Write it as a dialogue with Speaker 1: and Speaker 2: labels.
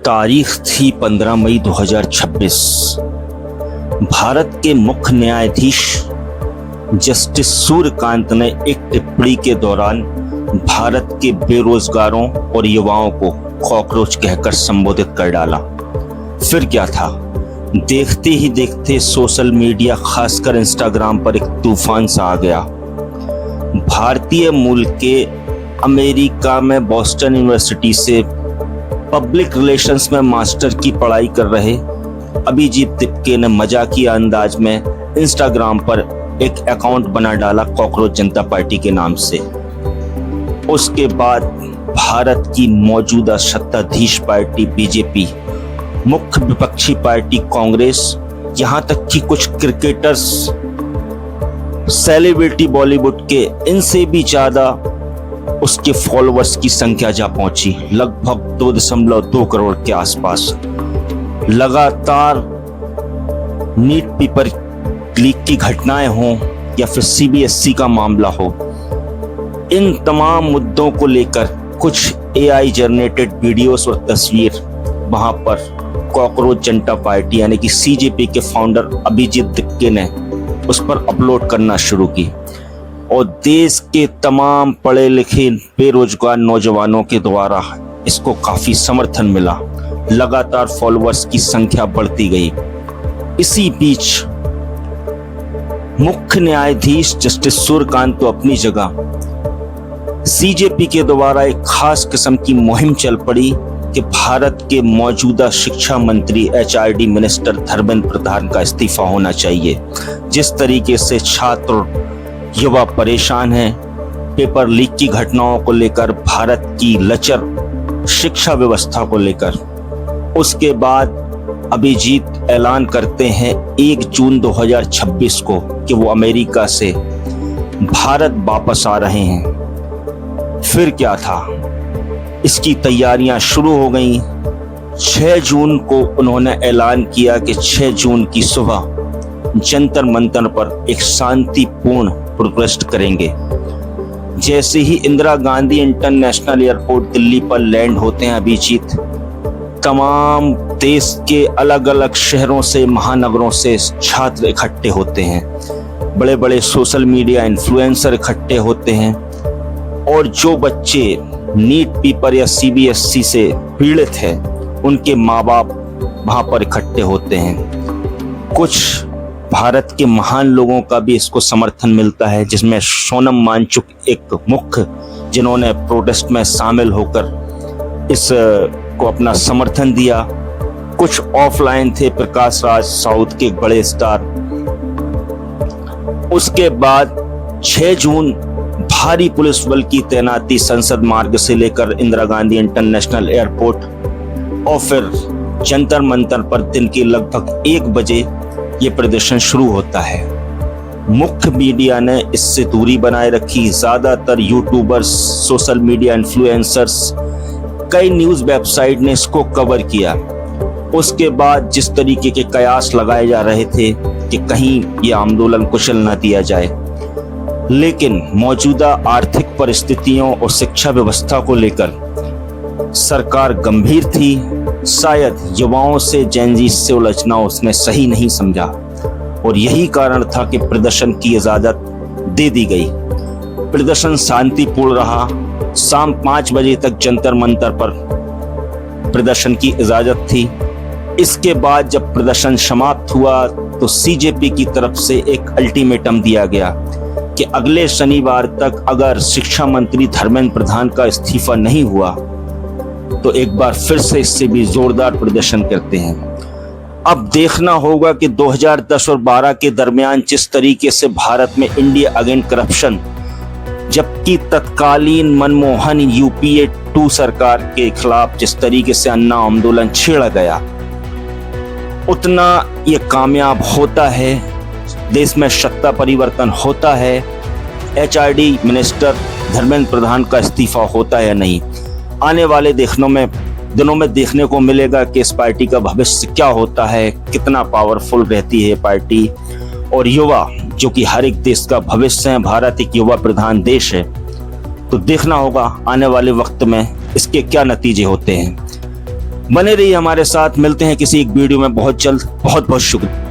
Speaker 1: तारीख थी 15 मई 2026। भारत के मुख्य न्यायाधीश जस्टिस सूर्यकांत ने एक टिप्पणी के दौरान भारत के बेरोजगारों और युवाओं को कॉकरोच कहकर संबोधित कर डाला। फिर क्या था, देखते ही देखते सोशल मीडिया खासकर इंस्टाग्राम पर एक तूफान सा आ गया। भारतीय मूल के अमेरिका में बॉस्टन यूनिवर्सिटी से पब्लिक रिलेशंस में मास्टर की पढ़ाई कर रहे अभिजीत तिपके ने मजाकिया अंदाज में इंस्टाग्राम पर एक अकाउंट बना डाला कॉकरोच जनता पार्टी के नाम से। उसके बाद भारत की मौजूदा सत्ताधीश पार्टी बीजेपी, मुख्य विपक्षी पार्टी कांग्रेस, यहां तक कि कुछ क्रिकेटर्स, सेलिब्रिटी बॉलीवुड के, इनसे भी ज्यादा उसके फॉलोअर्स की संख्या जा पहुंची, लगभग 2.2 करोड़ के आसपास। लगातार नीट पेपर लीक की घटनाएं हों या फिर सीबीएसई का मामला हो, इन तमाम मुद्दों को लेकर कुछ एआई जनरेटेड वीडियोस और तस्वीर वहां पर कॉकरोच जनता पार्टी यानी कि सीजेपी के फाउंडर अभिजीत तिपके ने उस पर अपलोड करना शुरू की और देश के तमाम पढ़े लिखे बेरोजगार नौजवानों के द्वारा इसको काफी समर्थन मिला। लगातार फॉलोअर्स की संख्या बढ़ती गई। इसी बीच मुख्य न्यायाधीश जस्टिस सूर्यकांत तो अपनी जगह, सीजेपी के द्वारा एक खास किस्म की मुहिम चल पड़ी कि भारत के मौजूदा शिक्षा मंत्री एचआरडी मिनिस्टर धर्मेंद्र प्रधान का इस्तीफा होना चाहिए। जिस तरीके से छात्र युवा परेशान हैं पेपर लीक की घटनाओं को लेकर, भारत की लचर शिक्षा व्यवस्था को लेकर। उसके बाद अभिजीत ऐलान करते हैं 1 जून 2026 को कि वो अमेरिका से भारत वापस आ रहे हैं। फिर क्या था, इसकी तैयारियां शुरू हो गई। 6 जून को उन्होंने ऐलान किया कि 6 जून की सुबह जंतर मंतर पर एक शांतिपूर्ण प्रोटेस्ट करेंगे। जैसे ही इंदिरा गांधी इंटरनेशनल एयरपोर्ट दिल्ली पर लैंड होते हैं अभिजीत, तमाम देश के अलग अलग शहरों से, महानगरों से छात्र इकट्ठे होते हैं, बड़े बड़े सोशल मीडिया इन्फ्लुएंसर इकट्ठे होते हैं और जो बच्चे नीट पेपर या सीबीएसई से पीड़ित हैं उनके माँ बाप वहां पर इकट्ठे होते हैं। कुछ भारत के महान लोगों का भी इसको समर्थन मिलता है, जिसमें सोनम वांगचुक एक मुख्य, जिन्होंने प्रोटेस्ट में शामिल होकर इस को अपना समर्थन दिया। कुछ ऑफलाइन थे, प्रकाश राज साउथ के बड़े स्टार। उसके बाद 6 जून भारी पुलिस बल की तैनाती संसद मार्ग से लेकर इंदिरा गांधी इंटरनेशनल एयरपोर्ट और फिर जंतर मंतर पर दिन के लगभग 1 बजे ये प्रदर्शन शुरू होता है। मुख्य मीडिया ने इससे दूरी बनाए रखी। ज्यादातर यूट्यूबर्स, सोशल मीडिया इन्फ्लुएंसर्स, कई न्यूज वेबसाइट ने इसको कवर किया। उसके बाद जिस तरीके के कयास लगाए जा रहे थे कि कहीं ये आंदोलन कुचल ना दिया जाए, लेकिन मौजूदा आर्थिक परिस्थितियों और शिक्षा व्यवस्था को लेकर सरकार गंभीर थी। शायद युवाओं से, जेनजी से उलझना उसने सही नहीं समझा और यही कारण था कि प्रदर्शन की इजाजत दे दी गई। प्रदर्शन शांतिपूर्ण रहा। शाम 5 बजे तक जंतर मंतर पर प्रदर्शन की इजाजत थी। इसके बाद जब प्रदर्शन समाप्त हुआ तो सीजेपी की तरफ से एक अल्टीमेटम दिया गया कि अगले शनिवार तक अगर शिक्षा मंत्री धर्मेंद्र प्रधान का इस्तीफा नहीं हुआ तो एक बार फिर से इससे भी जोरदार प्रदर्शन करते हैं। अब देखना होगा कि 2010 और 12 के दरमियान जिस तरीके से भारत में इंडिया अगेंस्ट करप्शन, जबकि तत्कालीन मनमोहन यूपीए 2 सरकार के खिलाफ जिस तरीके से अन्ना आंदोलन छेड़ा गया, उतना ये कामयाब होता है, देश में सत्ता परिवर्तन होता है, एचआरडी मिनिस्टर धर्मेंद्र प्रधान का इस्तीफा होता है या नहीं। आने वाले दिनों में देखने को मिलेगा कि इस पार्टी का भविष्य क्या होता है, कितना पावरफुल रहती है पार्टी। और युवा जो कि हर एक देश का भविष्य है, भारत एक युवा प्रधान देश है, तो देखना होगा आने वाले वक्त में इसके क्या नतीजे होते हैं। बने रहिए हमारे साथ, मिलते हैं किसी एक वीडियो में बहुत जल्द। बहुत बहुत शुक्रिया।